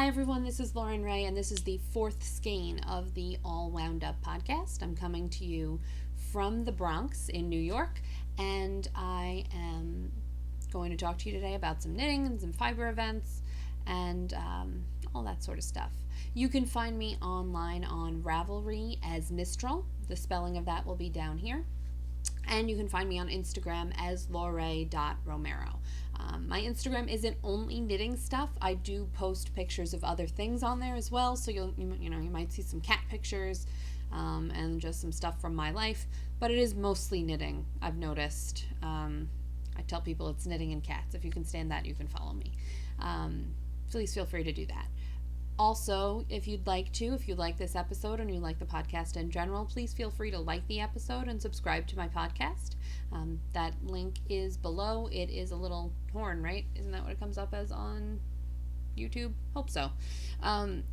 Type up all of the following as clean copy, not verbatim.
Hi everyone, this is Lauren Ray, and this is the fourth skein of the All Wound Up podcast. I'm coming to you from the Bronx in New York, and I am going to talk to you today about some knitting and some fiber events and all that sort of stuff. You can find me online on Ravelry as Mistral. The spelling of that will be down here. And you can find me on Instagram as lore.romero. My Instagram isn't only knitting stuff. I do post pictures of other things on there as well. So you might see some cat pictures and just some stuff from my life. But it is mostly knitting, I've noticed. I tell people it's knitting and cats. If you can stand that, you can follow me. Please feel free to do that. Also, if you like this episode and you like the podcast in general, please feel free to like the episode and subscribe to my podcast. That link is below. It is a little horn, right? Isn't that what it comes up as on YouTube? Hope so.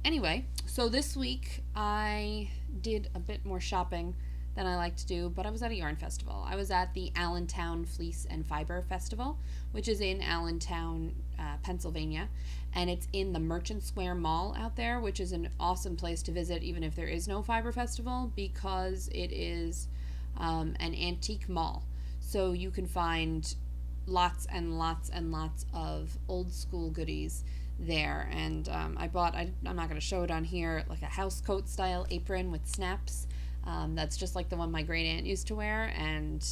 Anyway, so this week I did a bit more shopping than I like to do, but I was at a yarn festival. I was at the Allentown Fleece and Fiber Festival, which is in Allentown, Pennsylvania, and it's in the Merchant Square Mall out there, which is an awesome place to visit even if there is no fiber festival, because it is an antique mall. So you can find lots and lots and lots of old school goodies there. And I bought, I'm not going to show it on here, like a house coat style apron with snaps. That's just like the one my great aunt used to wear, and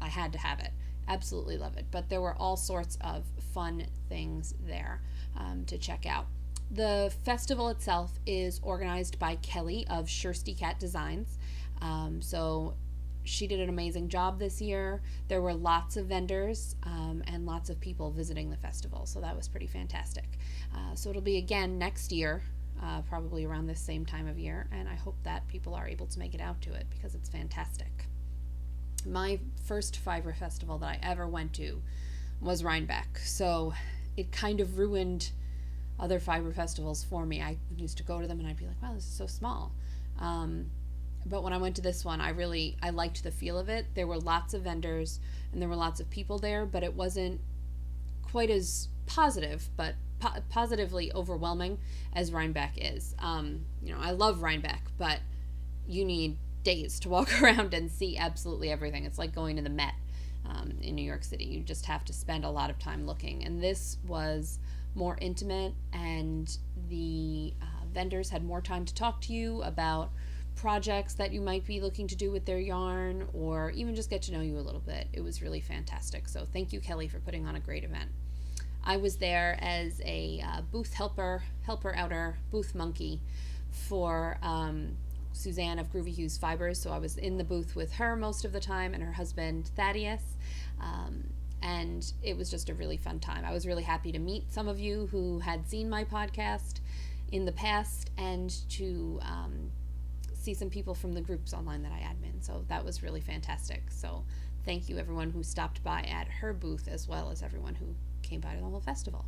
I had to have it. Absolutely love it. But there were all sorts of fun things there to check out. The festival itself is organized by Kelly of Shirsty Cat Designs. So she did an amazing job this year. There were lots of vendors and lots of people visiting the festival, so that was pretty fantastic. So it'll be again next year. Probably around this same time of year, and I hope that people are able to make it out to it because it's fantastic. My first fiber festival that I ever went to was Rhinebeck, so it kind of ruined other fiber festivals for me. I used to go to them and I'd be like, wow, this is so small. But when I went to this one, I liked the feel of it. There were lots of vendors and there were lots of people there, but it wasn't quite as positive, but positively overwhelming as Rhinebeck is. I love Rhinebeck, but you need days to walk around and see absolutely everything. It's like going to the Met in New York City. You just have to spend a lot of time looking. And this was more intimate, and the vendors had more time to talk to you about projects that you might be looking to do with their yarn, or even just get to know you a little bit. It was really fantastic. So thank you, Kelly, for putting on a great event. I was there as a booth helper-outer, booth monkey for Suzanne of Groovy Hughes Fibers. So I was in the booth with her most of the time, and her husband Thaddeus, and it was just a really fun time. I was really happy to meet some of you who had seen my podcast in the past, and to see some people from the groups online that I admin. So that was really fantastic. So thank you everyone who stopped by at her booth, as well as everyone who came by to the whole festival.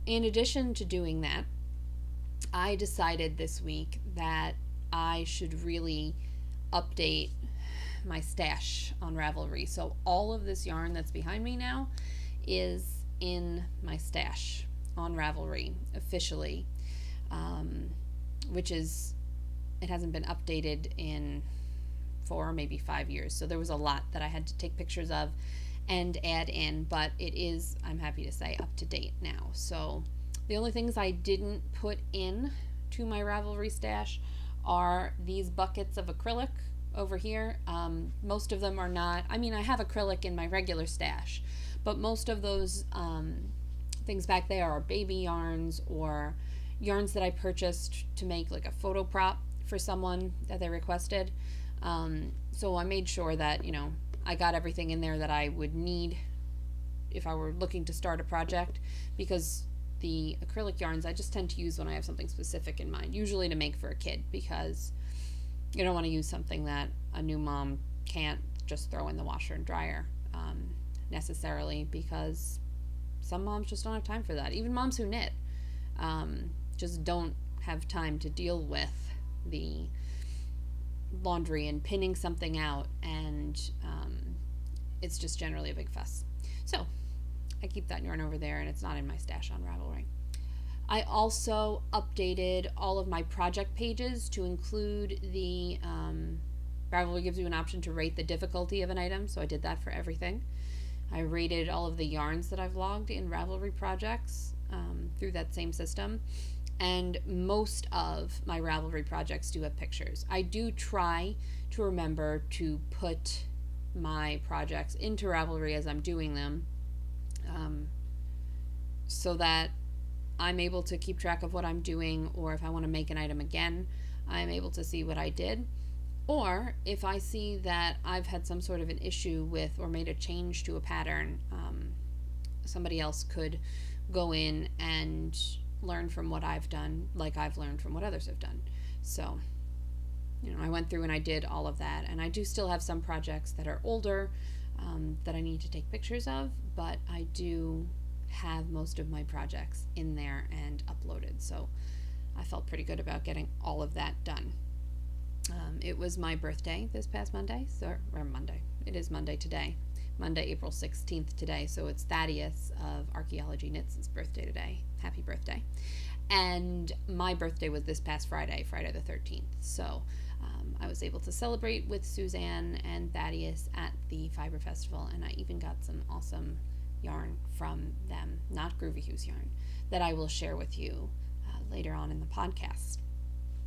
In addition to doing that, I decided this week that I should really update my stash on Ravelry. So all of this yarn that's behind me now is in my stash on Ravelry officially, which is, it hasn't been updated in 4 or maybe 5 years. So there was a lot that I had to take pictures of and add in, but it is, I'm happy to say, up to date now. So the only things I didn't put in to my Ravelry stash are these buckets of acrylic over here. Most of them are not, I have acrylic in my regular stash, but most of those things back there are baby yarns or yarns that I purchased to make like a photo prop for someone that they requested. So I made sure that, I got everything in there that I would need if I were looking to start a project, because the acrylic yarns I just tend to use when I have something specific in mind, usually to make for a kid, because you don't want to use something that a new mom can't just throw in the washer and dryer necessarily, because some moms just don't have time for that. Even moms who knit just don't have time to deal with the laundry and pinning something out, and it's just generally a big fuss. So I keep that yarn over there, and it's not in my stash on Ravelry. I also updated all of my project pages to include the Ravelry gives you an option to rate the difficulty of an item, so I did that for everything. I rated all of the yarns that I've logged in Ravelry projects through that same system, and most of my Ravelry projects do have pictures. I do try to remember to put my projects into Ravelry as I'm doing them, so that I'm able to keep track of what I'm doing, or if I want to make an item again, I'm able to see what I did. Or if I see that I've had some sort of an issue with or made a change to a pattern, somebody else could go in and learn from what I've done, like I've learned from what others have done. So, I went through and I did all of that, and I do still have some projects that are older that I need to take pictures of, but I do have most of my projects in there and uploaded, so I felt pretty good about getting all of that done. It was my birthday this past Monday, it is Monday today, Monday, April 16th today, so it's Thaddeus of Archaeology Knits' birthday today. Happy birthday. And my birthday was this past Friday the 13th, so I was able to celebrate with Suzanne and Thaddeus at the Fiber Festival, and I even got some awesome yarn from them, not Groovy Hues yarn, that I will share with you later on in the podcast.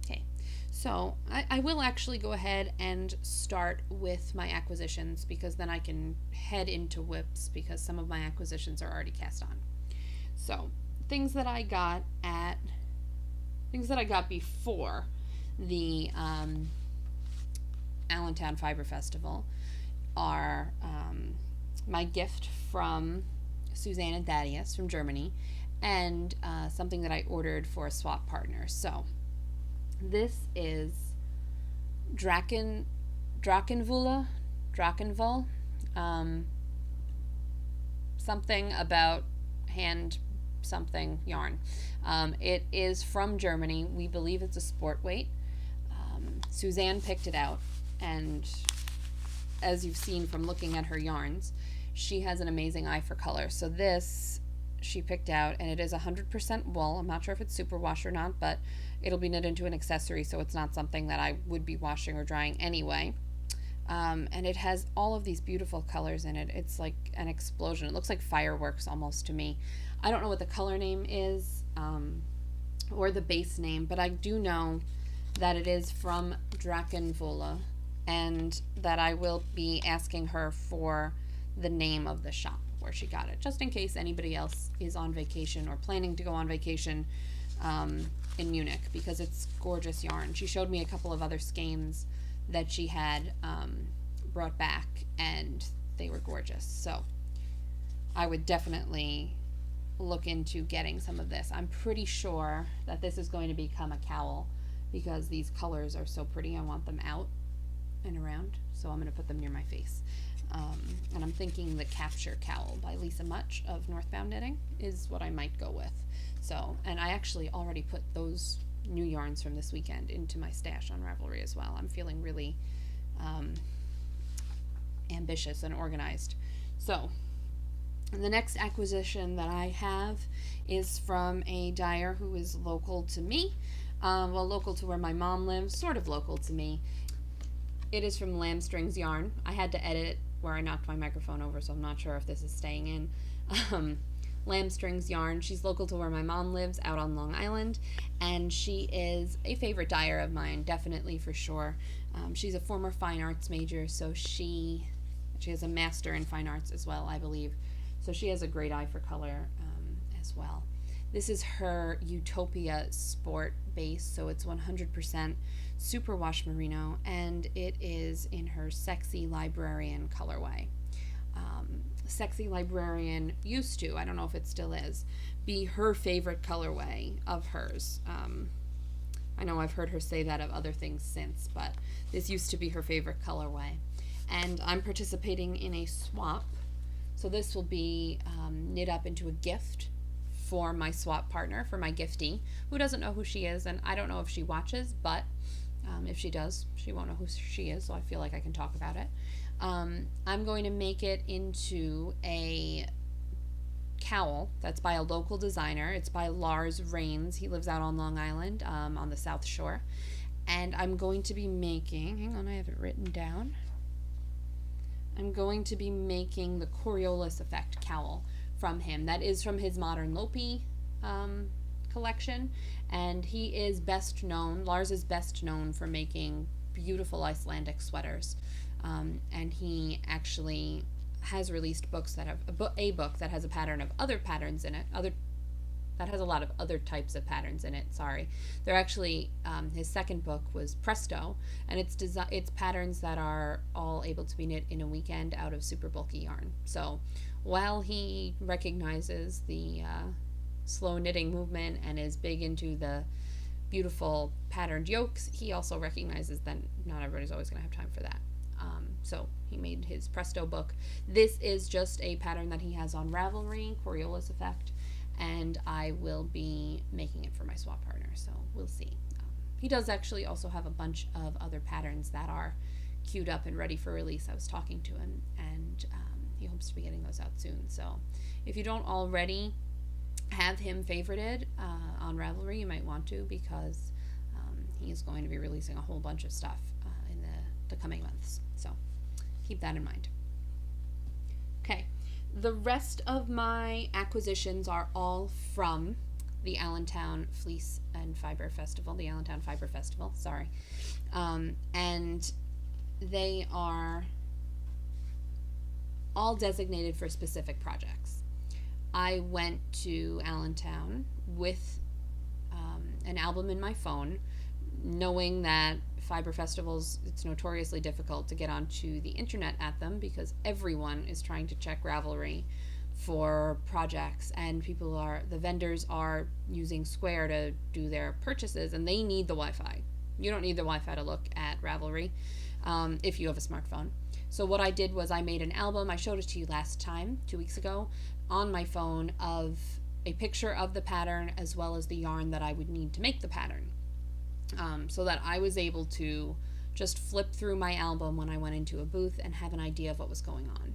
Okay, so I will actually go ahead and start with my acquisitions, because then I can head into whips, because some of my acquisitions are already cast on. So things that I got before the Allentown Fiber Festival are my gift from Suzanne and Thaddeus from Germany, and something that I ordered for a swap partner. So this is Drachenwolle, something about hand something yarn. It is from Germany. We believe it's a sport weight. Suzanne picked it out, and as you've seen from looking at her yarns, she has an amazing eye for color. So this she picked out, and it is 100% wool. I'm not sure if it's superwash or not, but it'll be knit into an accessory, so it's not something that I would be washing or drying anyway. And it has all of these beautiful colors in it. It's like an explosion. It looks like fireworks almost to me. I don't know what the color name is, or the base name, but I do know that it is from Drachenwolle, and that I will be asking her for the name of the shop where she got it, just in case anybody else is on vacation or planning to go on vacation in Munich, because it's gorgeous yarn. She showed me a couple of other skeins that she had brought back, and they were gorgeous. So I would definitely look into getting some of this. I'm pretty sure that this is going to become a cowl, because these colors are so pretty. I want them out and around, so I'm going to put them near my face. And I'm thinking the Capture Cowl by Lisa Mutch of Northbound Knitting is what I might go with. So, and I actually already put those new yarns from this weekend into my stash on Ravelry as well. I'm feeling really ambitious and organized. So, the next acquisition that I have is from a dyer who is local to me. Well, local to where my mom lives, sort of local to me. It is from Lambstrings yarn. I had to edit where I knocked my microphone over, so I'm not sure if this is staying in. Lambstrings yarn. She's local to where my mom lives, out on Long Island, and she is a favorite dyer of mine, definitely, for sure. She's a former fine arts major, so she has a master in fine arts as well, I believe. So she has a great eye for color as well. This is her Ewetopia Sport base, so it's 100% superwash merino, and it is in her Sexy Librarian colorway. Sexy Librarian used to, I don't know if it still is, be her favorite colorway of hers. I know I've heard her say that of other things since, but this used to be her favorite colorway. And I'm participating in a swap, so this will be knit up into a gift for my swap partner, for my giftee, who doesn't know who she is, and I don't know if she watches, but if she does, she won't know who she is, so I feel like I can talk about it. I'm going to make it into a Cowl that's by a local designer. It's by Lars. He lives out on Long Island, on the South Shore. And I'm going to be making, hang on, I have it written down. I'm going to be making the Coriolis effect cowl from him. That is from his Modern Lopi collection. And he is best known, Lars is best known for making beautiful Icelandic sweaters. And he actually has released books that have a book that has a pattern of other patterns in it, that has a lot of other types of patterns in it. They're actually his second book was Presto, and it's patterns that are all able to be knit in a weekend out of super bulky yarn. So while he recognizes the slow knitting movement and is big into the beautiful patterned yokes, he also recognizes that not everybody's always going to have time for that. So he made his Presto book. This is just a pattern that he has on Ravelry, Coriolis effect, and I will be making it for my swap partner, so we'll see. He does actually also have a bunch of other patterns that are queued up and ready for release. I was talking to him, and he hopes to be getting those out soon. So if you don't already have him favorited on Ravelry, you might want to, because he is going to be releasing a whole bunch of stuff in the coming months. So keep that in mind. Okay, the rest of my acquisitions are all from the Allentown Fleece and Fiber Festival, the Allentown Fiber Festival, sorry. And they are all designated for specific projects. I went to Allentown with an album in my phone, knowing that fiber festivals, it's notoriously difficult to get onto the internet at them because everyone is trying to check Ravelry for projects, and the vendors are using Square to do their purchases, and they need the Wi-Fi. You don't need the Wi-Fi to look at Ravelry if you have a smartphone. So what I did was I made an album. I showed it to you last time, 2 weeks ago, on my phone, of a picture of the pattern as well as the yarn that I would need to make the pattern. So that I was able to just flip through my album when I went into a booth and have an idea of what was going on.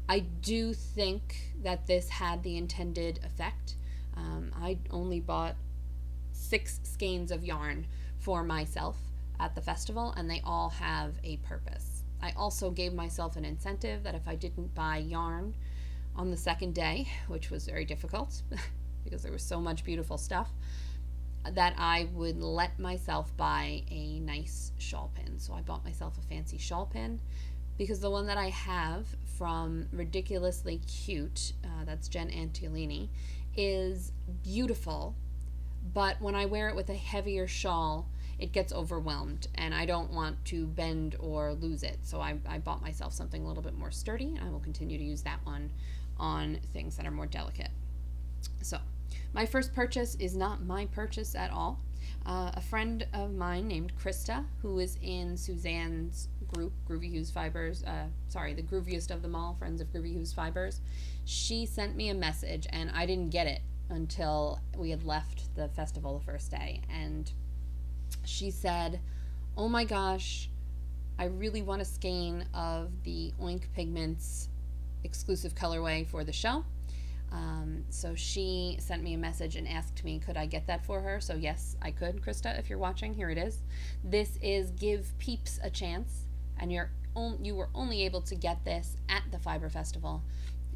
I do think that this had the intended effect. I only bought 6 skeins of yarn for myself at the festival, and they all have a purpose. I also gave myself an incentive that if I didn't buy yarn on the second day, which was very difficult because there was so much beautiful stuff, that I would let myself buy a nice shawl pin. So I bought myself a fancy shawl pin, because the one that I have from Ridiculously Cute, that's Jen Antiolini, is beautiful, but when I wear it with a heavier shawl, it gets overwhelmed, and I don't want to bend or lose it. So I bought myself something a little bit more sturdy, and I will continue to use that one on things that are more delicate. So my first purchase is not my purchase at all. A friend of mine named Krista, who is in Suzanne's group, Groovy Hughes Fibers, the grooviest of them all, Friends of Groovy Hughes Fibers, she sent me a message, and I didn't get it until we had left the festival the first day. And she said, "Oh my gosh, I really want a skein of the Oink Pigments exclusive colorway for the show." So she sent me a message and asked me, could I get that for her? So yes, I could. Krista, if you're watching, here it is. This is Give Peeps a Chance, and you were only able to get this at the Fiber Festival.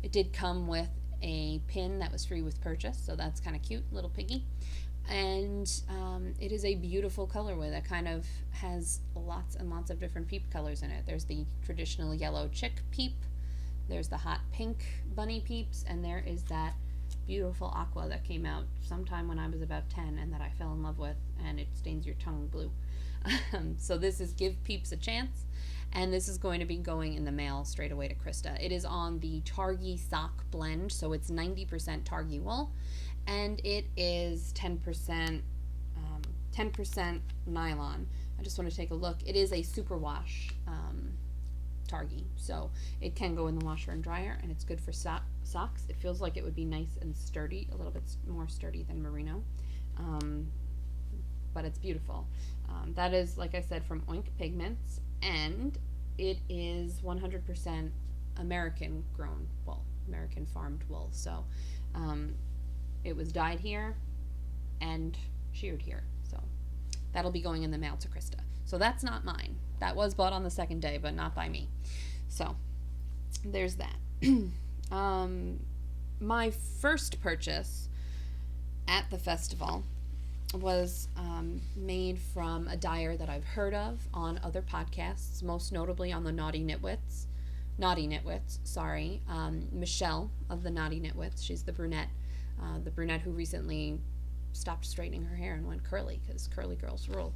It did come with a pin that was free with purchase, so that's kind of cute, little piggy. And it is a beautiful colorway that kind of has lots and lots of different peep colors in it. There's the traditional yellow chick peep, there's the hot pink bunny peeps, and there is that beautiful aqua that came out sometime when I was about 10 and that I fell in love with, and it stains your tongue blue. So this is Give Peeps a Chance, and this is going to be going in the mail straight away to Krista. It is on the Targhee sock blend, so it's 90% Targhee wool, and it is 10% nylon. I just want to take a look. It is a superwash Targhee, so it can go in the washer and dryer, and it's good for socks. It feels like it would be nice and sturdy, a little bit more sturdy than merino, but it's beautiful. That is, like I said, from Oink Pigments, and it is 100% American grown wool, American farmed wool. So it was dyed here and sheared here. So that'll be going in the mail to Krista. So that's not mine. That was bought on the second day, but not by me. So there's that. My first purchase at the festival was made from a dyer that I've heard of on other podcasts, most notably on the Naughty Nitwits, Michelle of the Naughty Nitwits. She's the brunette who recently stopped straightening her hair and went curly, because curly girls rule.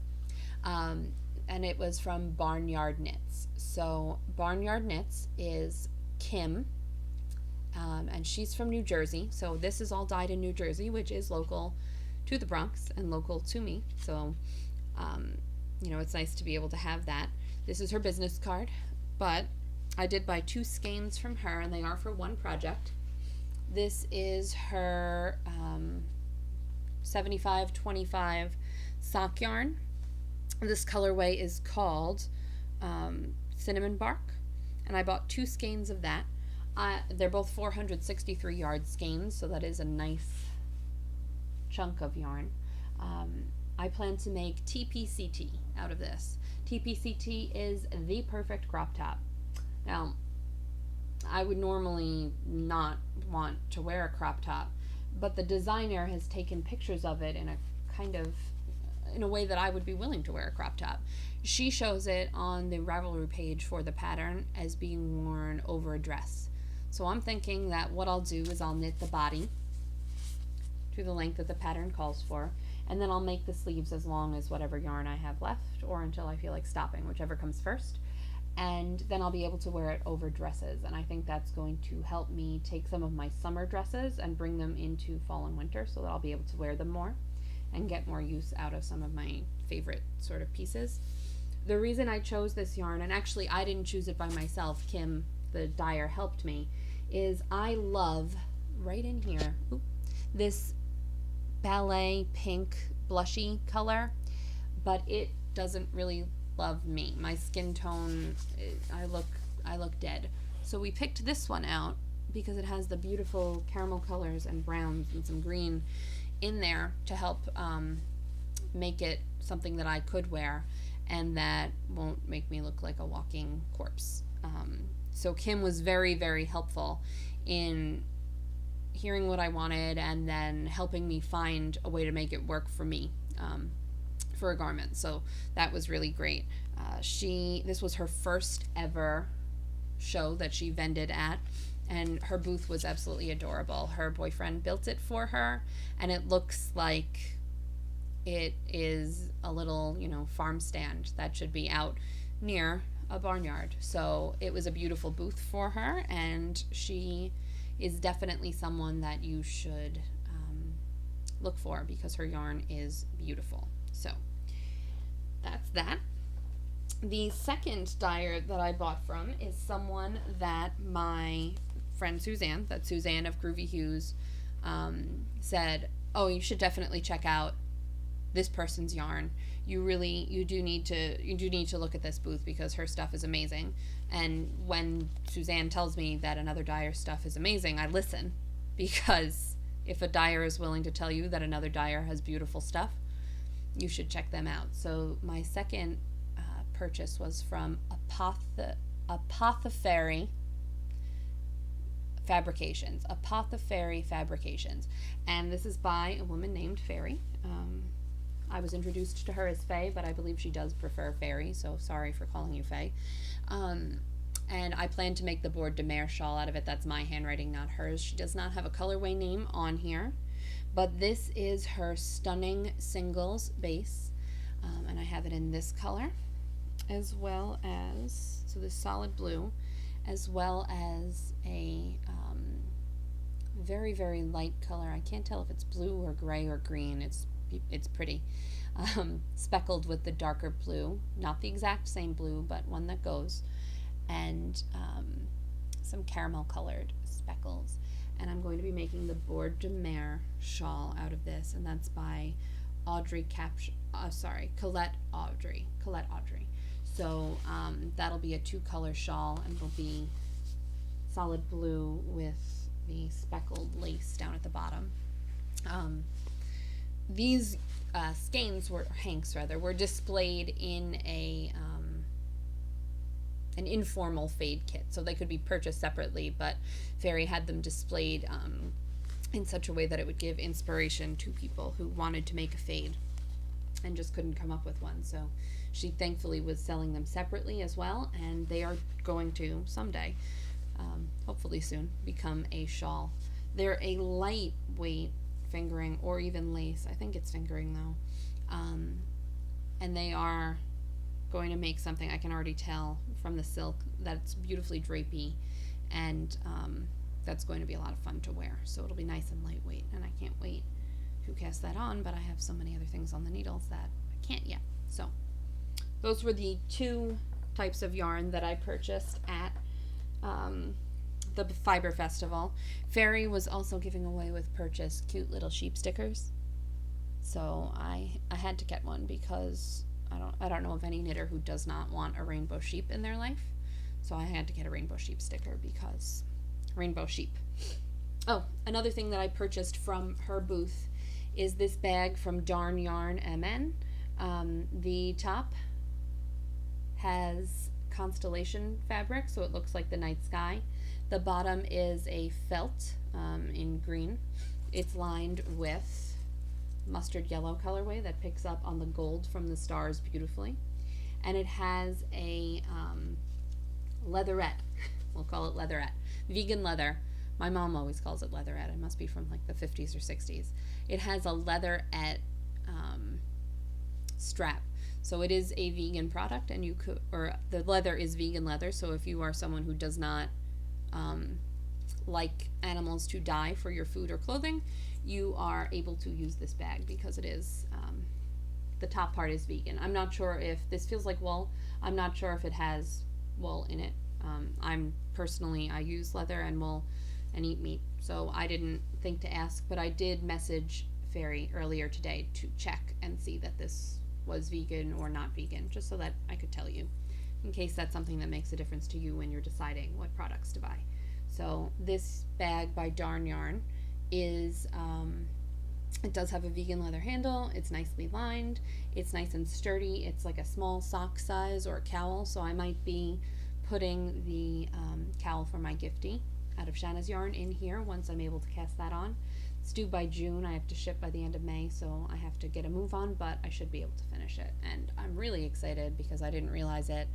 And it was from Barnyard Knits. So Barnyard Knits is Kim, and she's from New Jersey. So this is all dyed in New Jersey, which is local to the Bronx and local to me. So, it's nice to be able to have that. This is her business card, but I did buy 2 skeins from her, and they are for one project. This is her 75-25 sock yarn. This colorway is called Cinnamon Bark, and I bought 2 skeins of that. They're both 463 yard skeins, so that is a nice chunk of yarn. I plan to make TPCT out of this. TPCT is the perfect crop top. Now, I would normally not want to wear a crop top, but the designer has taken pictures of it in a way that I would be willing to wear a crop top. She shows it on the Ravelry page for the pattern as being worn over a dress. So I'm thinking that what I'll do is I'll knit the body to the length that the pattern calls for, and then I'll make the sleeves as long as whatever yarn I have left, or until I feel like stopping, whichever comes first. And then I'll be able to wear it over dresses, and I think that's going to help me take some of my summer dresses and bring them into fall and winter, so that I'll be able to wear them more and get more use out of some of my favorite sort of pieces. The reason I chose this yarn, and actually I didn't choose it by myself, Kim, the dyer, helped me, is I love, right in here, this ballet pink blushy color, but it doesn't really love me. My skin tone, I look dead. So we picked this one out because it has the beautiful caramel colors and browns and some green in there to help make it something that I could wear and that won't make me look like a walking corpse. So Kim was very, very helpful in hearing what I wanted and then helping me find a way to make it work for me for a garment. So that was really great. This was her first ever show that she vended at, and her booth was absolutely adorable. Her boyfriend built it for her, and it looks like it is a little, farm stand that should be out near a barnyard. So it was a beautiful booth for her, and she is definitely someone that you should look for because her yarn is beautiful. So that's that. The second dyer that I bought from is someone that my friend Suzanne of Groovy Hues, said, oh, you should definitely check out this person's yarn. You do need to look at this booth because her stuff is amazing. And when Suzanne tells me that another dyer's stuff is amazing, I listen, because if a dyer is willing to tell you that another dyer has beautiful stuff, you should check them out. So my second purchase was from Apothefaery Fabrications. Apothefaery Fabrications. And this is by a woman named Fairy. I was introduced to her as Faye, but I believe she does prefer Fairy, so sorry for calling you Faye. And I plan to make the Bord de Mer shawl out of it. That's my handwriting, not hers. She does not have a colorway name on here, but this is her stunning singles base, and I have it in this color, as well as, so this solid blue, as well as a very, very light color. I can't tell if it's blue or gray or green. It's pretty. Speckled with the darker blue, not the exact same blue, but one that goes, and some caramel colored speckles. And I'm going to be making the Bord de Mer shawl out of this, and that's by Colette Audrey. So that'll be a 2-color shawl, and will be solid blue with the speckled lace down at the bottom. These skeins hanks were displayed in an informal fade kit, so they could be purchased separately, but Fairy had them displayed in such a way that it would give inspiration to people who wanted to make a fade and just couldn't come up with one. So she thankfully was selling them separately as well, and they are going to someday, hopefully soon, become a shawl. They're a lightweight fingering, or even lace. I think it's fingering though. And they are going to make something, I can already tell from the silk, that's beautifully drapey, and that's going to be a lot of fun to wear. So it'll be nice and lightweight, and I can't wait to cast that on, but I have so many other things on the needles that I can't yet. So those were the two types of yarn that I purchased at the Fiber Festival. Fairy was also giving away with purchase cute little sheep stickers, so I had to get one because I don't know of any knitter who does not want a rainbow sheep in their life. So I had to get a rainbow sheep sticker because rainbow sheep. Oh, another thing that I purchased from her booth is this bag from Darn Yarn MN. The top has constellation fabric, so it looks like the night sky. The bottom is a felt in green. It's lined with mustard yellow colorway that picks up on the gold from the stars beautifully, and it has a leatherette. We'll call it leatherette, vegan leather. My mom always calls it leatherette. It must be from like the 50s or 60s. It has a leatherette strap, so it is a vegan product, and the leather is vegan leather. So if you are someone who does not like animals to die for your food or clothing, you are able to use this bag because it is, the top part is vegan. I'm not sure if this feels like wool. I'm not sure if it has wool in it. I use leather and wool and eat meat, so I didn't think to ask, but I did message Fairy earlier today to check and see that this was vegan or not vegan, just so that I could tell you, in case that's something that makes a difference to you when you're deciding what products to buy. So this bag by Darn Yarn is, it does have a vegan leather handle. It's nicely lined. It's nice and sturdy. It's like a small sock size or a cowl, so I might be putting the cowl for my giftie out of Shanna's yarn in here once I'm able to cast that on. It's due by June. I have to ship by the end of May, so I have to get a move on, but I should be able to finish it. And I'm really excited because I didn't realize it,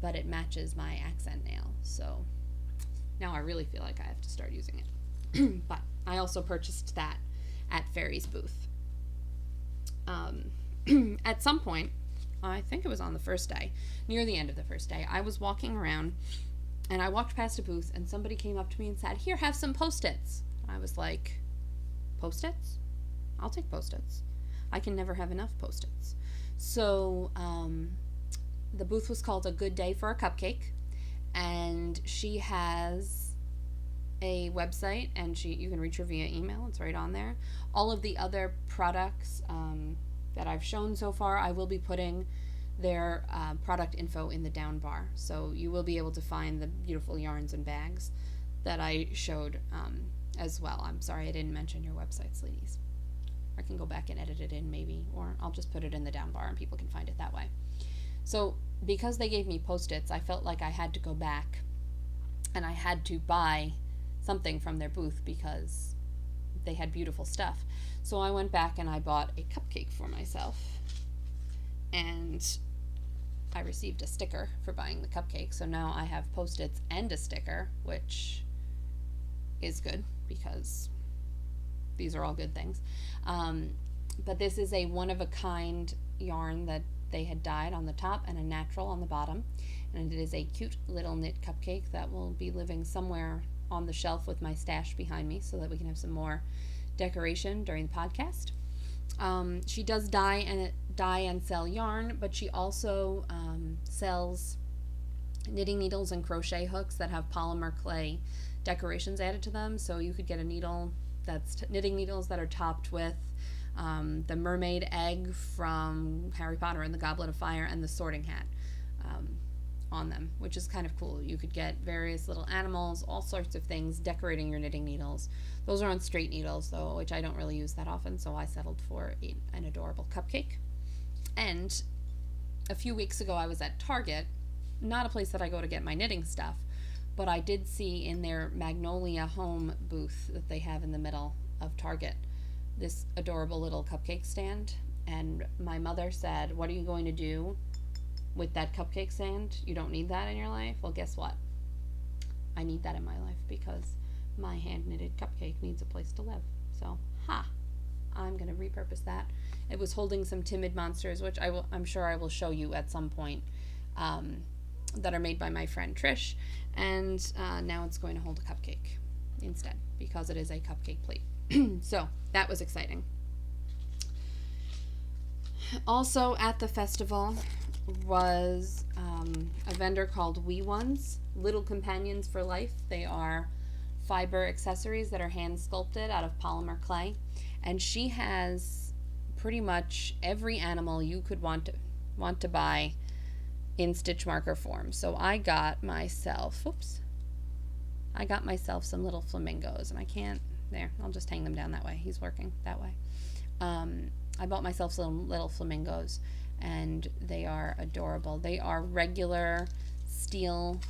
but it matches my accent nail, so now I really feel like I have to start using it. But I also purchased that at Fairy's booth. At some point, I think it was on the first day, near the end of the first day, I was walking around and I walked past a booth and somebody came up to me and said, "Here, have some Post-its." I was like, Post-its? I'll take Post-its. I can never have enough Post-its. So the booth was called A Good Day for a Cupcake, and she has a website, and you can reach her via email. It's right on there. All of the other products that I've shown so far, I will be putting their product info in the down bar, so you will be able to find the beautiful yarns and bags that I showed as well. I'm sorry I didn't mention your websites, ladies. I can go back and edit it in maybe, or I'll just put it in the down bar and people can find it that way. So because they gave me Post-its, I felt like I had to go back and I had to buy something from their booth because they had beautiful stuff. So I went back and I bought a cupcake for myself, and I received a sticker for buying the cupcake. So now I have Post-its and a sticker, which is good because these are all good things. But this is a one-of-a-kind yarn that they had dyed on the top and a natural on the bottom, and it is a cute little knit cupcake that will be living somewhere on the shelf with my stash behind me so that we can have some more decoration during the podcast. She does dye and sell yarn, but she also sells knitting needles and crochet hooks that have polymer clay decorations added to them. So you could get a needle that's knitting needles that are topped with the mermaid egg from Harry Potter and the Goblet of Fire and the Sorting Hat on them, which is kind of cool. You could get various little animals, all sorts of things, decorating your knitting needles. Those are on straight needles, though, which I don't really use that often, so I settled for an adorable cupcake. And a few weeks ago, I was at Target, not a place that I go to get my knitting stuff, but I did see in their Magnolia Home booth that they have in the middle of Target this adorable little cupcake stand. And my mother said, "What are you going to do with that cupcake stand? You don't need that in your life." Well, guess what? I need that in my life because my hand-knitted cupcake needs a place to live. So, I'm going to repurpose that. It was holding some timid monsters, which I'm sure I will show you at some point, that are made by my friend Trish, and now it's going to hold a cupcake instead because it is a cupcake plate. So that was exciting. Also at the festival was a vendor called Wee Ones, Little Companions for Life. They are fiber accessories that are hand sculpted out of polymer clay, and she has pretty much every animal you could want to buy in stitch marker form. So I got myself some little flamingos, and I can't, there, I'll just hang them down that way. He's working that way. I bought myself some little flamingos, and they are adorable. They are regular steel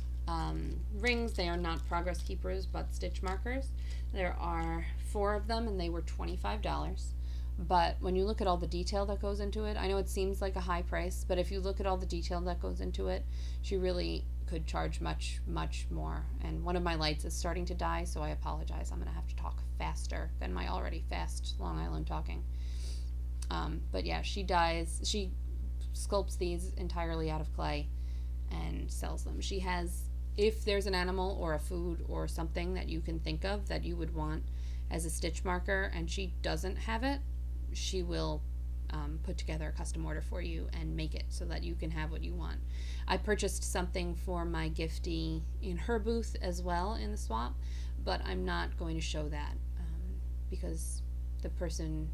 rings. They are not progress keepers, but stitch markers. There are 4 of them, and they were $25. But when you look at all the detail that goes into it, I know it seems like a high price, but if you look at all the detail that goes into it, she really could charge much, much more. And one of my lights is starting to die, so I apologize. I'm going to have to talk faster than my already fast Long Island talking. But yeah, she sculpts these entirely out of clay and sells them. She has, if there's an animal or a food or something that you can think of that you would want as a stitch marker and she doesn't have it, she will put together a custom order for you and make it so that you can have what you want. I purchased something for my giftee in her booth as well in the swap, but I'm not going to show that because the person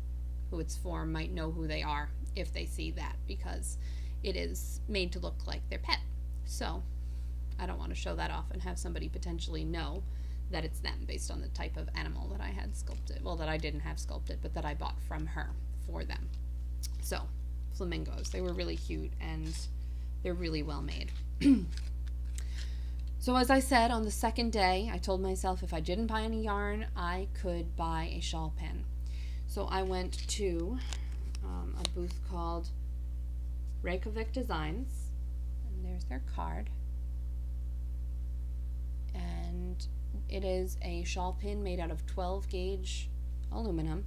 who it's for might know who they are if they see that, because it is made to look like their pet. So I don't want to show that off and have somebody potentially know that it's them based on the type of animal that I had sculpted. Well, that I didn't have sculpted, but that I bought from her for them. So, flamingos. They were really cute, and they're really well made. So as I said, on the second day, I told myself if I didn't buy any yarn, I could buy a shawl pin. So I went to a booth called Rajkovich Designs, and there's their card. And it is a shawl pin made out of 12 gauge aluminum,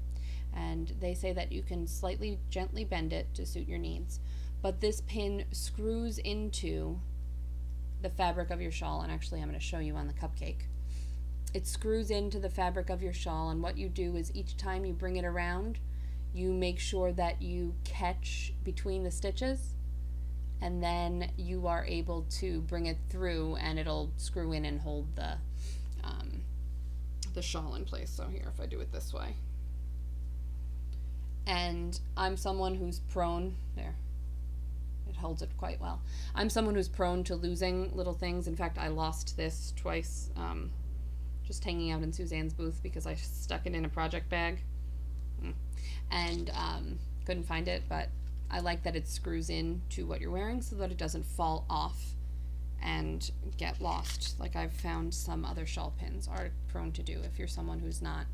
and they say that you can slightly gently bend it to suit your needs. But this pin screws into the fabric of your shawl, and actually I'm going to show you on the cupcake. It screws into the fabric of your shawl, and what you do is each time you bring it around, you make sure that you catch between the stitches, and then you are able to bring it through and it'll screw in and hold the shawl in place. So here, if I do it this way. And I'm someone who's prone, there, it holds it quite well. I'm someone who's prone to losing little things. In fact, I lost this twice, just hanging out in Suzanne's booth because I stuck it in a project bag and couldn't find it, but I like that it screws in to what you're wearing so that it doesn't fall off and get lost like I've found some other shawl pins are prone to do if you're someone who's not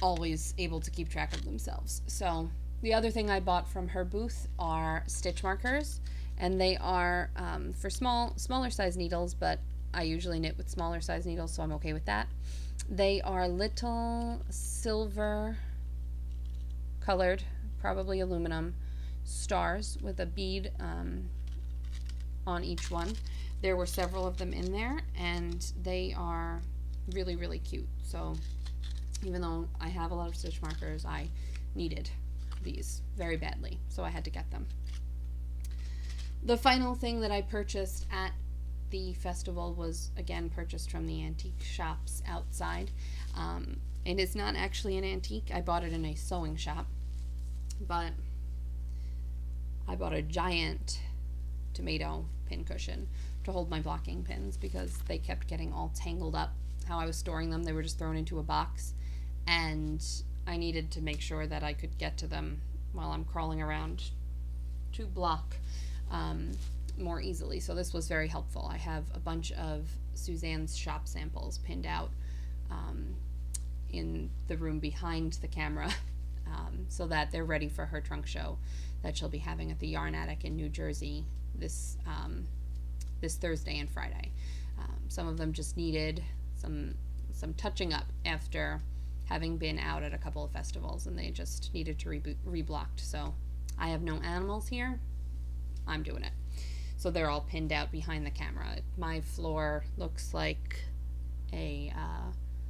always able to keep track of themselves. So the other thing I bought from her booth are stitch markers, and they are for smaller size needles, but I usually knit with smaller size needles, so I'm okay with that. They are little silver colored, probably aluminum, stars with a bead on each one. There were several of them in there, and they are really, really cute. So even though I have a lot of stitch markers, I needed these very badly, so I had to get them. The final thing that I purchased at the festival was, again, purchased from the antique shops outside. It is not actually an antique. I bought it in a sewing shop, but I bought a giant tomato pin cushion to hold my blocking pins because they kept getting all tangled up. How I was storing them, they were just thrown into a box, and I needed to make sure that I could get to them while I'm crawling around to block more easily. So this was very helpful. I have a bunch of Suzanne's shop samples pinned out in the room behind the camera so that they're ready for her trunk show that she'll be having at the Yarn Attic in New Jersey this Thursday and Friday. Some of them just needed some touching up after having been out at a couple of festivals, and they just needed to reblocked. So I have no animals here. I'm doing it. So they're all pinned out behind the camera. My floor looks like a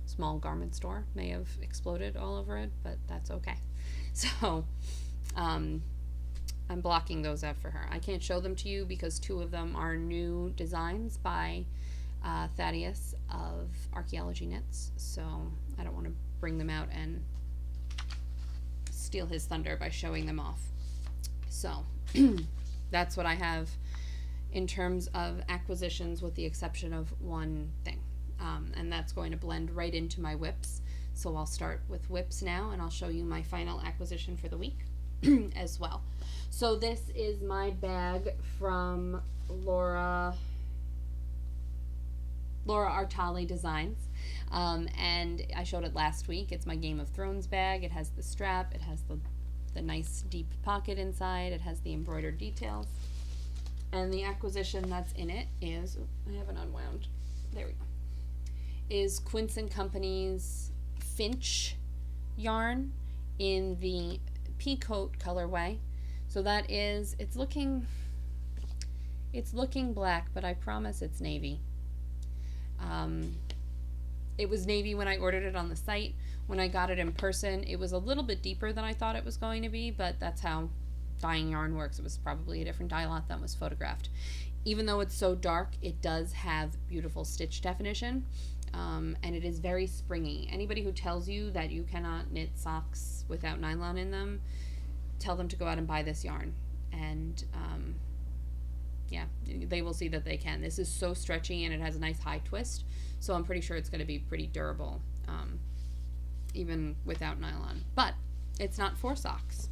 small garment store. May have exploded all over it, but that's okay. So I'm blocking those out for her. I can't show them to you because two of them are new designs by Thaddeus of Archaeology Knits, so I don't want to bring them out and steal his thunder by showing them off. So that's what I have in terms of acquisitions, with the exception of one thing, and that's going to blend right into my whips. So I'll start with whips now, and I'll show you my final acquisition for the week as well. So this is my bag from Laura Artali Designs, and I showed it last week. It's my Game of Thrones bag. It has the strap, it has the nice deep pocket inside, it has the embroidered details, and the acquisition that's in it is, I haven't unwound, there we go, is Quince Company's Finch yarn in the Peacoat colorway. So that is, it's looking black, but I promise it's navy. It was navy when I ordered it on the site. When I got it in person, it was a little bit deeper than I thought it was going to be, but that's how dyeing yarn works. It was probably a different dye lot than was photographed. Even though it's so dark, it does have beautiful stitch definition, and it is very springy. Anybody who tells you that you cannot knit socks without nylon in them, tell them to go out and buy this yarn, and yeah, they will see that they can. This is so stretchy, and it has a nice high twist, so I'm pretty sure it's going to be pretty durable, even without nylon. But it's not for socks.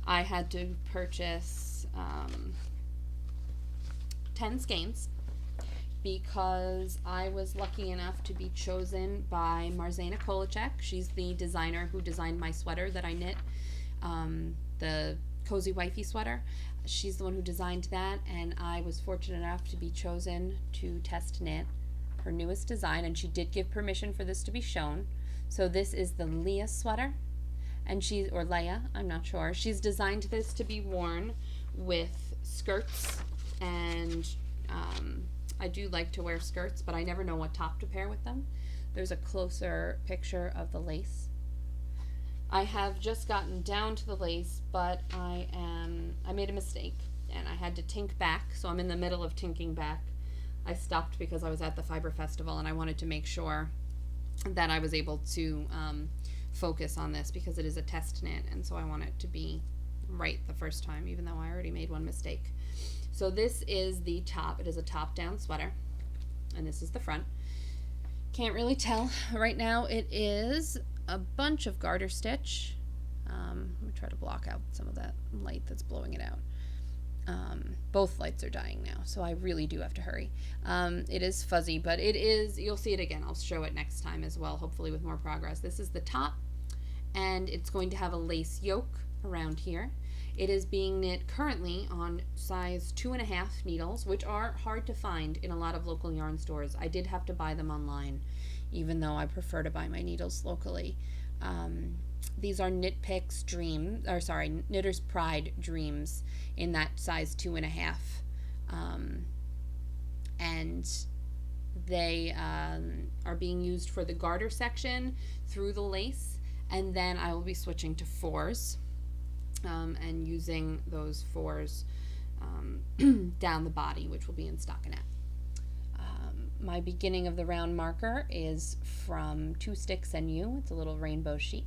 I had to purchase 10 skeins because I was lucky enough to be chosen by Marzena. She's the designer who designed my sweater that I knit, the Cozy Wifey sweater. She's the one who designed that, and I was fortunate enough to be chosen to test knit her newest design, and she did give permission for this to be shown. So this is the Leah sweater, and or Leia, I'm not sure. She's designed this to be worn with skirts, and I do like to wear skirts, but I never know what top to pair with them. There's a closer picture of the lace. I have just gotten down to the lace, but I made a mistake, and I had to tink back, so I'm in the middle of tinking back. I stopped because I was at the Fiber Festival, and I wanted to make sure that I was able to focus on this because it is a test knit, and so I want it to be right the first time, even though I already made one mistake. So this is the top. It is a top-down sweater, and this is the front. Can't really tell right now. It is a bunch of garter stitch. Let me try to block out some of that light that's blowing it out. Both lights are dying now, so I really do have to hurry. It is fuzzy, but it is, you'll see it again. I'll show it next time as well, hopefully with more progress. This is the top, and it's going to have a lace yoke around here. It is being knit currently on size 2.5 needles, which are hard to find in a lot of local yarn stores. I did have to buy them online, even though I prefer to buy my needles locally. These are Knitpick's Knitter's Pride Dreams in that size 2.5, and they are being used for the garter section through the lace, and then I will be switching to 4s and using those 4s down the body, which will be in stockinette. My beginning of the round marker is from Two Sticks and You. It's a little rainbow sheep,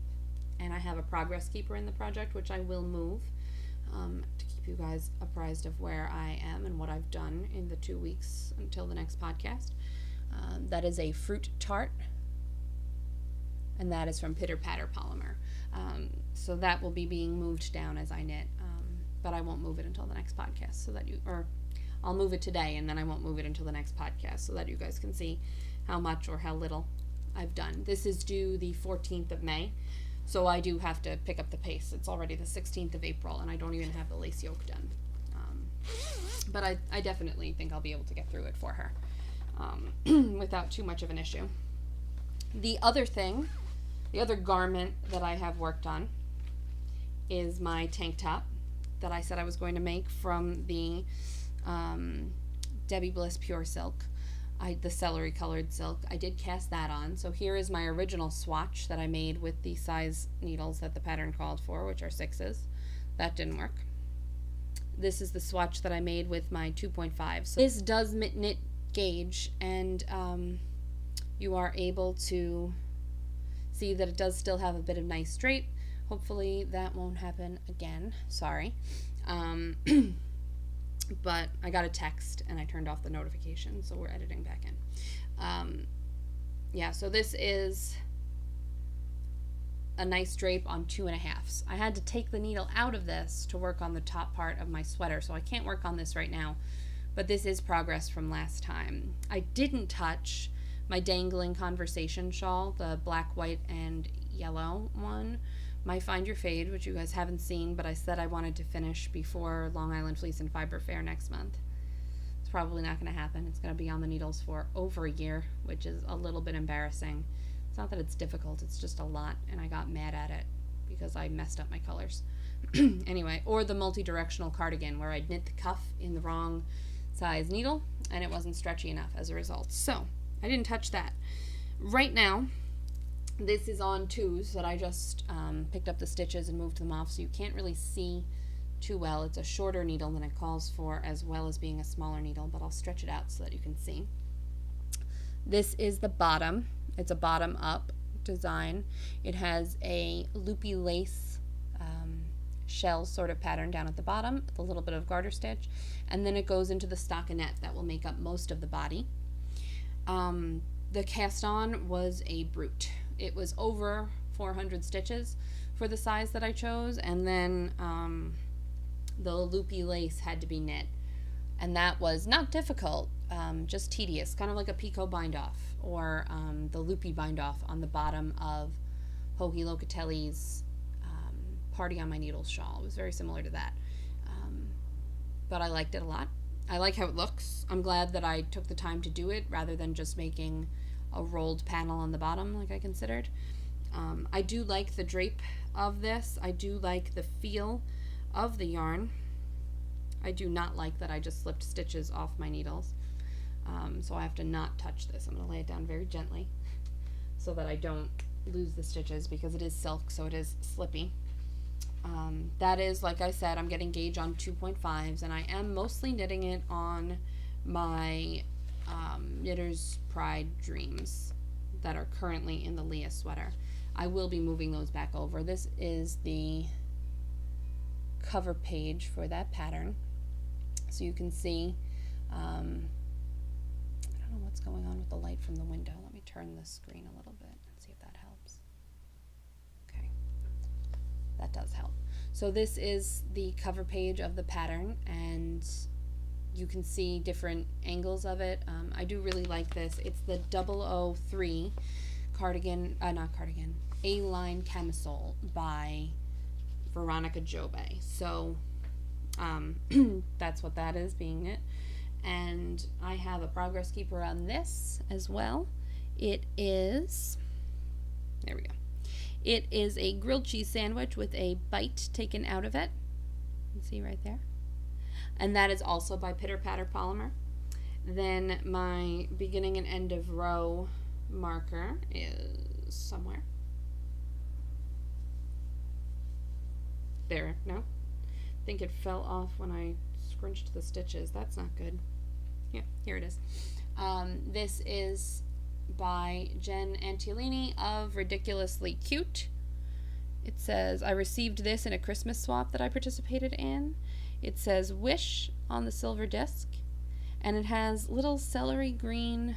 and I have a progress keeper in the project, which I will move to keep keep you guys apprised of where I am and what I've done in the 2 weeks until the next podcast. That is a fruit tart, and that is from Pitter Patter Polymer. So that will be being moved down as I knit, but I won't move it until the next podcast, so that I'll move it today, and then I won't move it until the next podcast, so that you guys can see how much or how little I've done. This is due the 14th of May, so I do have to pick up the pace. It's already the 16th of April, and I don't even have the lace yoke done. But I definitely think I'll be able to get through it for her without too much of an issue. The other garment that I have worked on is my tank top that I said I was going to make from the Debbie Bliss Pure Silk, the celery colored silk. I did cast that on. So here is my original swatch that I made with the size needles that the pattern called for, which are 6s. That didn't work. This is the swatch that I made with my 2.5. So this does knit gauge, and you are able to see that it does still have a bit of nice drape. Hopefully that won't happen again. Sorry. But I got a text and I turned off the notification, so we're editing back in. Yeah, so this is a nice drape on 2.5s. I had to take the needle out of this to work on the top part of my sweater, so I can't work on this right now, but this is progress from last time. I didn't touch my dangling conversation shawl, the black, white, and yellow one, my Find Your Fade, which you guys haven't seen, but I said I wanted to finish before Long Island Fleece and Fiber Fair next month. It's probably not going to happen. It's going to be on the needles for over a year, which is a little bit embarrassing. It's not that it's difficult, it's just a lot, and I got mad at it because I messed up my colors. Anyway, or the multi-directional cardigan, where I'd knit the cuff in the wrong size needle, and it wasn't stretchy enough as a result. So, I didn't touch that. Right now, this is on 2s that I just picked up the stitches and moved them off, so you can't really see too well. It's a shorter needle than it calls for, as well as being a smaller needle, but I'll stretch it out so that you can see. This is the bottom. It's a bottom-up design. It has a loopy lace shell sort of pattern down at the bottom with a little bit of garter stitch, and then it goes into the stockinette that will make up most of the body. The cast on was a brute. It was over 400 stitches for the size that I chose, and then the loopy lace had to be knit, and that was not difficult, just tedious, kind of like a Peecoat bind off, or the loopy bind off on the bottom of Hoagie Locatelli's Party on My Needles shawl. It was very similar to that, but I liked it a lot. I like how it looks. I'm glad that I took the time to do it rather than just making a rolled panel on the bottom like I considered. I do like the drape of this. I do like the feel of the yarn. I do not like that I just slipped stitches off my needles. So I have to not touch this. I'm going to lay it down very gently so that I don't lose the stitches, because it is silk, so it is slippy. That is, like I said, I'm getting gauge on 2.5s, and I am mostly knitting it on my Knitter's Pride Dreams that are currently in the Leah sweater. I will be moving those back over. This is the cover page for that pattern, so you can see. I don't know what's going on with the light from the window. Let me turn the screen a little bit and see if that helps. Okay, that does help. So this is the cover page of the pattern, and you can see different angles of it. I do really like this. It's the 003 cardigan, A-line camisole by Veronica Jobe. So that's what that is, being knit. And I have a progress keeper on this as well. It is, there we go. It is a grilled cheese sandwich with a bite taken out of it. You can see right there. And that is also by Pitter Patter Polymer. Then my beginning and end of row marker is somewhere. There, no? I think it fell off when I scrunched the stitches. That's not good. Yeah, here it is. This is by Jen Antiolini of Ridiculously Cute. It says, I received this in a Christmas swap that I participated in. It says Wish on the silver disc, and it has little celery green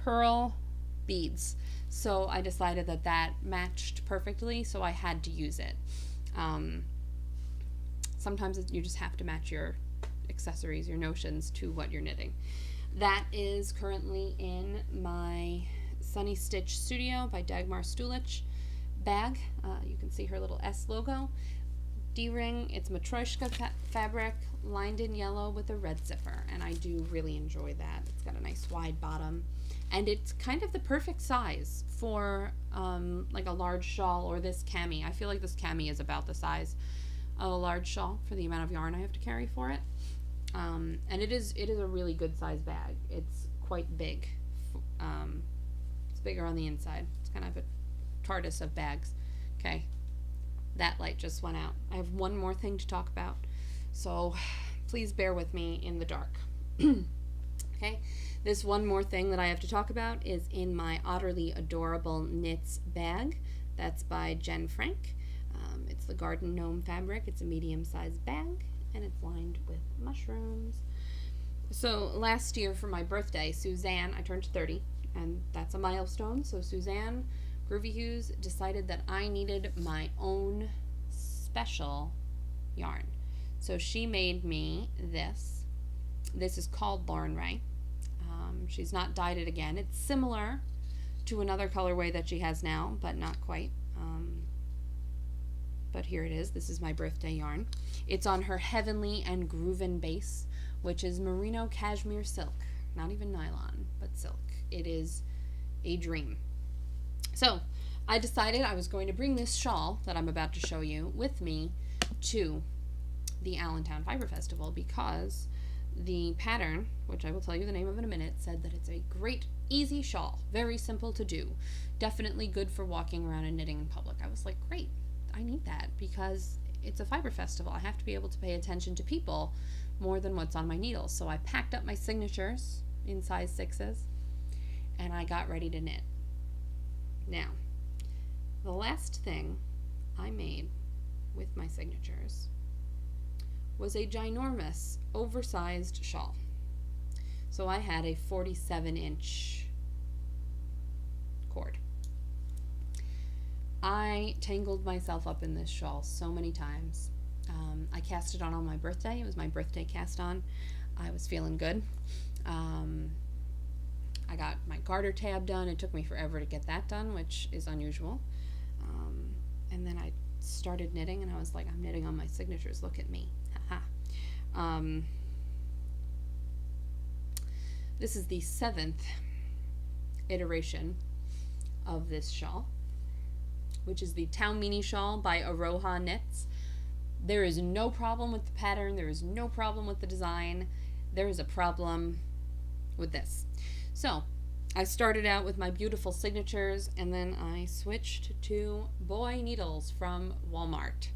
pearl beads. So I decided that that matched perfectly, so I had to use it. Sometimes you just have to match your accessories, your notions, to what you're knitting. That is currently in my Sunny Stitch Studio by Dagmar Stulich bag. You can see her little S logo. D-ring, it's Matryoshka fabric, lined in yellow with a red zipper, and I do really enjoy that. It's got a nice wide bottom, and it's kind of the perfect size for like a large shawl or this cami. I feel like this cami is about the size of a large shawl for the amount of yarn I have to carry for it. And it is a really good size bag. It's quite big. It's bigger on the inside. It's kind of a TARDIS of bags. Okay, that light just went out. I have one more thing to talk about, so please bear with me in the dark. Okay, this one more thing that I have to talk about is in my Utterly Adorable Knits bag. That's by Jen Frank. It's the Garden Gnome fabric. It's a medium-sized bag, and it's lined with mushrooms. So last year for my birthday, Suzanne, I turned 30, and that's a milestone. So Suzanne Groovy Hughes decided that I needed my own special yarn. So she made me this. This is called Lauren Ray. She's not dyed it again. It's similar to another colorway that she has now, but not quite. But here it is. This is my birthday yarn. It's on her Heavenly and Grooven base, which is merino cashmere silk. Not even nylon, but silk. It is a dream. So I decided I was going to bring this shawl that I'm about to show you with me to the Allentown Fiber Festival, because the pattern, which I will tell you the name of in a minute, said that it's a great, easy shawl. Very simple to do. Definitely good for walking around and knitting in public. I was like, great. I need that because it's a fiber festival. I have to be able to pay attention to people more than what's on my needles. So I packed up my signatures in size 6s and I got ready to knit. Now, the last thing I made with my signatures was a ginormous, oversized shawl. So I had a 47-inch cord. I tangled myself up in this shawl so many times. I cast it on my birthday. It was my birthday cast on. I was feeling good. I got my garter tab done. It took me forever to get that done, which is unusual. And then I started knitting, and I was like, I'm knitting on my signatures. Look at me. Haha. This is the 7th iteration of this shawl, which is the Taumini shawl by Aroha Knits. There is no problem with the pattern. There is no problem with the design. There is a problem with this. So I started out with my beautiful signatures, and then I switched to boy needles from Walmart.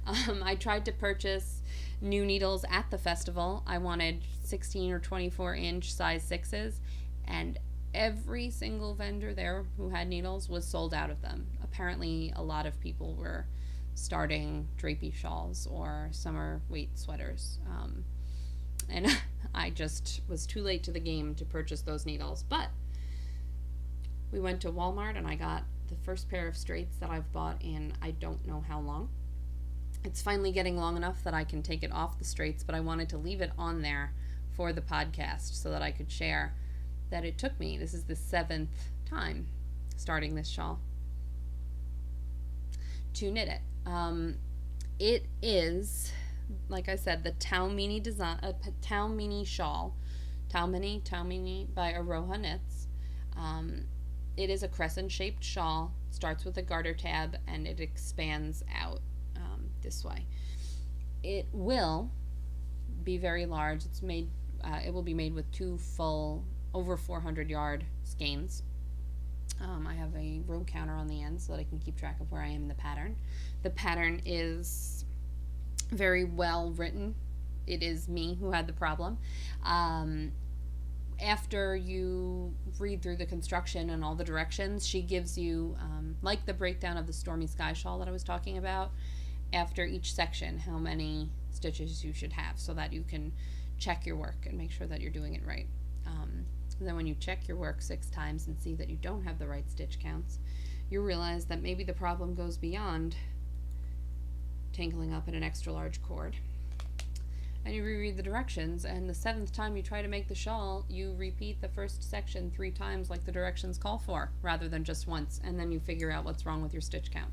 I tried to purchase new needles at the festival. I wanted 16 or 24 inch size 6s, and every single vendor there who had needles was sold out of them. Apparently a lot of people were starting drapey shawls or summer weight sweaters, and I just was too late to the game to purchase those needles. But we went to Walmart and I got the first pair of straights that I've bought in I don't know how long. It's finally getting long enough that I can take it off the straights, but I wanted to leave it on there for the podcast so that I could share that it took me, this is the 7th time starting this shawl, to knit it. It is, like I said, the Taumini design, Taumini shawl, Taumini by Aroha Knits. It is a crescent-shaped shawl. Starts with a garter tab and it expands out this way. It will be very large. It's made. It will be made with 2 full, over 400 yard skeins. I have a row counter on the end so that I can keep track of where I am in the pattern. The pattern is very well written. It is me who had the problem. After you read through the construction and all the directions, she gives you, like the breakdown of the Stormy Sky shawl that I was talking about, after each section how many stitches you should have so that you can check your work and make sure that you're doing it right. Then when you check your work 6 times and see that you don't have the right stitch counts, you realize that maybe the problem goes beyond tangling up in an extra large cord. And you reread the directions, and the 7th time you try to make the shawl, you repeat the first section 3 times like the directions call for, rather than just once, and then you figure out what's wrong with your stitch count.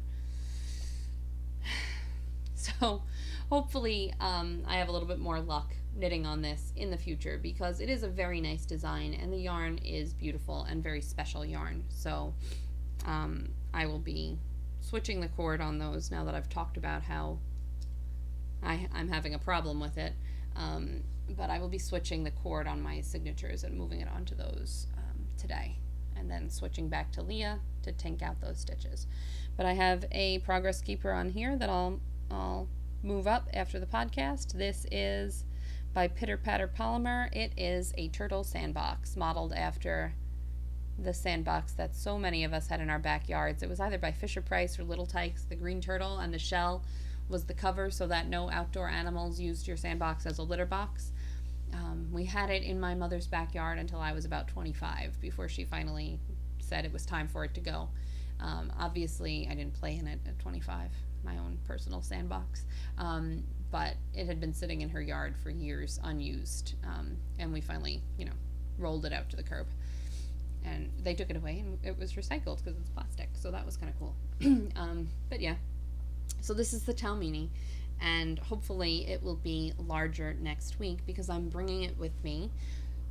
So hopefully I have a little bit more luck knitting on this in the future, because it is a very nice design and the yarn is beautiful and very special yarn. So I will be switching the cord on those now that I've talked about how I'm having a problem with it. But I will be switching the cord on my signatures and moving it onto those today, and then switching back to Leah to tank out those stitches. But I have a progress keeper on here that I'll move up after the podcast. This is by Pitter Patter Polymer. It is a turtle sandbox modeled after the sandbox that so many of us had in our backyards. It was either by Fisher Price or Little Tikes. The green turtle and the shell was the cover so that no outdoor animals used your sandbox as a litter box. We had it in my mother's backyard until I was about 25 before she finally said it was time for it to go. Obviously, I didn't play in it at 25, my own personal sandbox, but it had been sitting in her yard for years unused, and we finally, rolled it out to the curb. And they took it away, and it was recycled because it's plastic, so that was kind of cool. But yeah, so this is the Talmini, and hopefully it will be larger next week because I'm bringing it with me.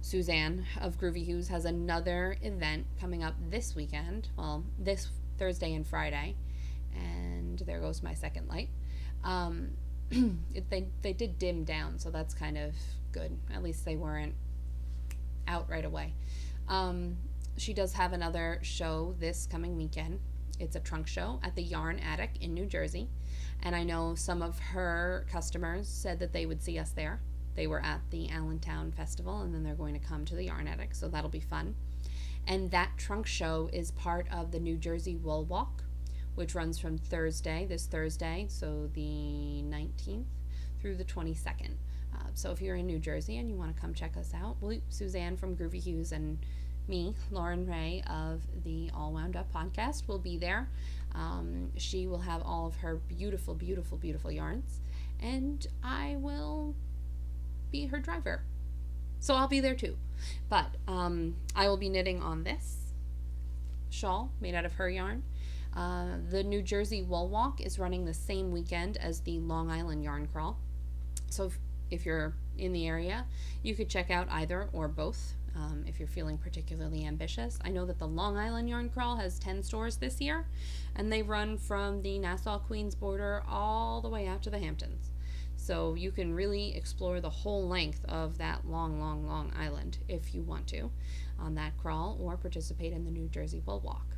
Suzanne of Groovy Hues has another event coming up this weekend, well, this Thursday and Friday, and there goes my second light. They did dim down, so that's kind of good. At least they weren't out right away. She does have another show this coming weekend. It's a trunk show at the Yarn Attic in New Jersey, and I know some of her customers said that they would see us there. They were at the Allentown Festival, and then they're going to come to the Yarn Attic, so that'll be fun. And that trunk show is part of the New Jersey Wool Walk, which runs from this Thursday, so the 19th through the 22nd. So if you're in New Jersey and you want to come check us out, Suzanne from Groovy Hues and me, Lauren Ray of the All Wound Up podcast, will be there. She will have all of her beautiful, beautiful, beautiful yarns, and I will be her driver. So I'll be there too. But I will be knitting on this shawl made out of her yarn. The New Jersey Wool Walk is running the same weekend as the Long Island Yarn Crawl. So if you're in the area, you could check out either or both if you're feeling particularly ambitious. I know that the Long Island Yarn Crawl has 10 stores this year, and they run from the Nassau-Queens border all the way out to the Hamptons. So you can really explore the whole length of that long, long, long island if you want to on that crawl, or participate in the New Jersey Wool Walk.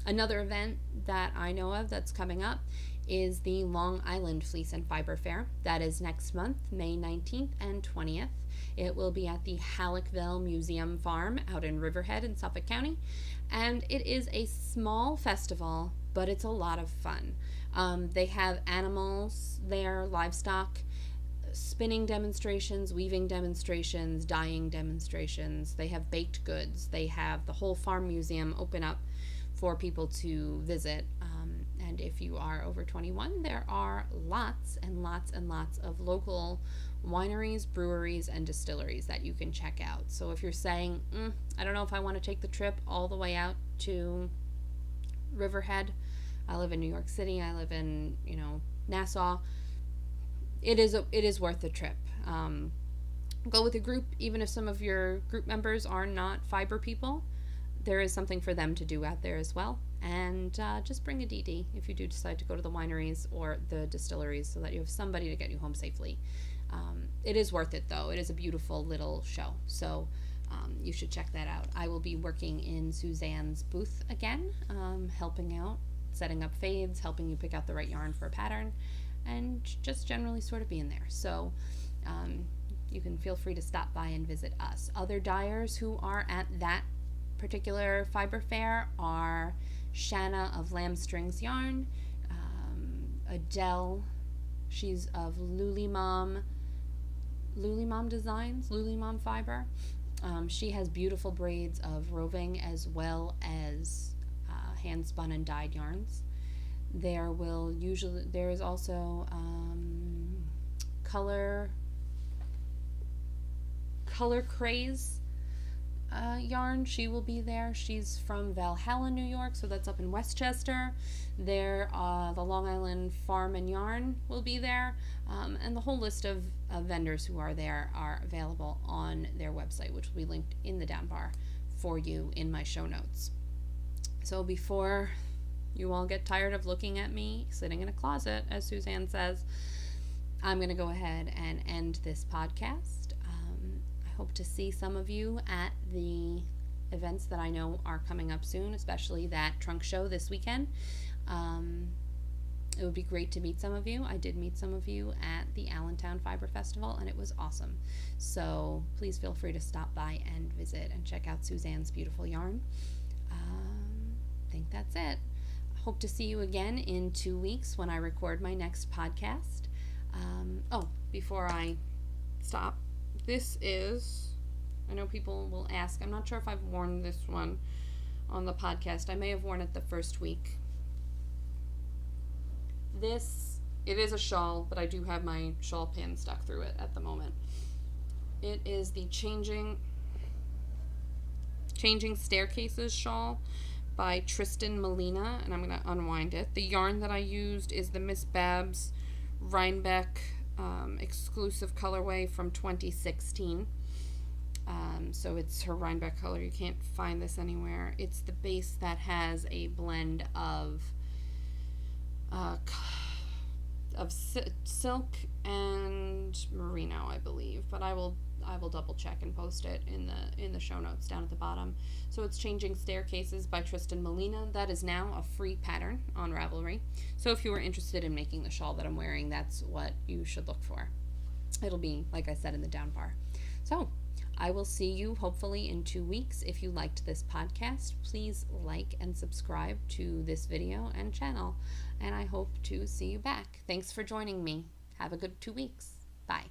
Another event that I know of that's coming up is the Long Island Fleece and Fiber Fair. That is next month, May 19th and 20th. It will be at the Halleckville Museum Farm out in Riverhead in Suffolk County. And it is a small festival, but it's a lot of fun. They have animals there, livestock, spinning demonstrations, weaving demonstrations, dyeing demonstrations. They have baked goods. They have the whole farm museum open up for people to visit. And if you are over 21, there are lots and lots and lots of local wineries, breweries, and distilleries that you can check out. So if you're saying, I don't know if I want to take the trip all the way out to Riverhead, I live in New York City, I live in, Nassau, it is worth the trip. Go with a group, even if some of your group members are not fiber people. There is something for them to do out there as well. And just bring a DD if you do decide to go to the wineries or the distilleries, so that you have somebody to get you home safely. It is worth it, though. It is a beautiful little show, so you should check that out. I will be working in Suzanne's booth again, helping out, setting up fades, helping you pick out the right yarn for a pattern, and just generally sort of being there. So you can feel free to stop by and visit us. Other dyers who are at that particular fiber fair are Shanna of Lambstrings Yarn, Adele. She's of Lulimom Designs, Lulimom Fiber. She has beautiful braids of roving as well as hand spun and dyed yarns. There is also color craze yarn. She will be there. She's from Valhalla, New York, so that's up in Westchester. The Long Island Farm and Yarn will be there, and the whole list of vendors who are there are available on their website, which will be linked in the down bar for you in my show notes. So before you all get tired of looking at me sitting in a closet, as Suzanne says, I'm going to go ahead and end this podcast. I hope to see some of you at the events that I know are coming up soon, especially that trunk show this weekend. It would be great to meet some of you. I did meet some of you at the Allentown Fiber Festival, and it was awesome. So please feel free to stop by and visit and check out Suzanne's beautiful yarn. I think that's it. Hope to see you again in 2 weeks when I record my next podcast. Before I stop, this is, I know people will ask, I'm not sure if I've worn this one on the podcast. I may have worn it the first week. It is a shawl, but I do have my shawl pin stuck through it at the moment. It is the Changing Staircases shawl by Tristan Molina, and I'm going to unwind it. The yarn that I used is the Miss Babs Rhinebeck exclusive colorway from 2016. So it's her Rhinebeck color. You can't find this anywhere. It's the base that has a blend of silk and merino, I believe, but I will double check and post it in the show notes down at the bottom. So it's Changing Staircases by Tristan Molina. That is now a free pattern on Ravelry. So if you were interested in making the shawl that I'm wearing, that's what you should look for. It'll be, like I said, in the down bar. So I will see you hopefully in 2 weeks. If you liked this podcast, please like and subscribe to this video and channel, and I hope to see you back. Thanks for joining me. Have a good 2 weeks. Bye.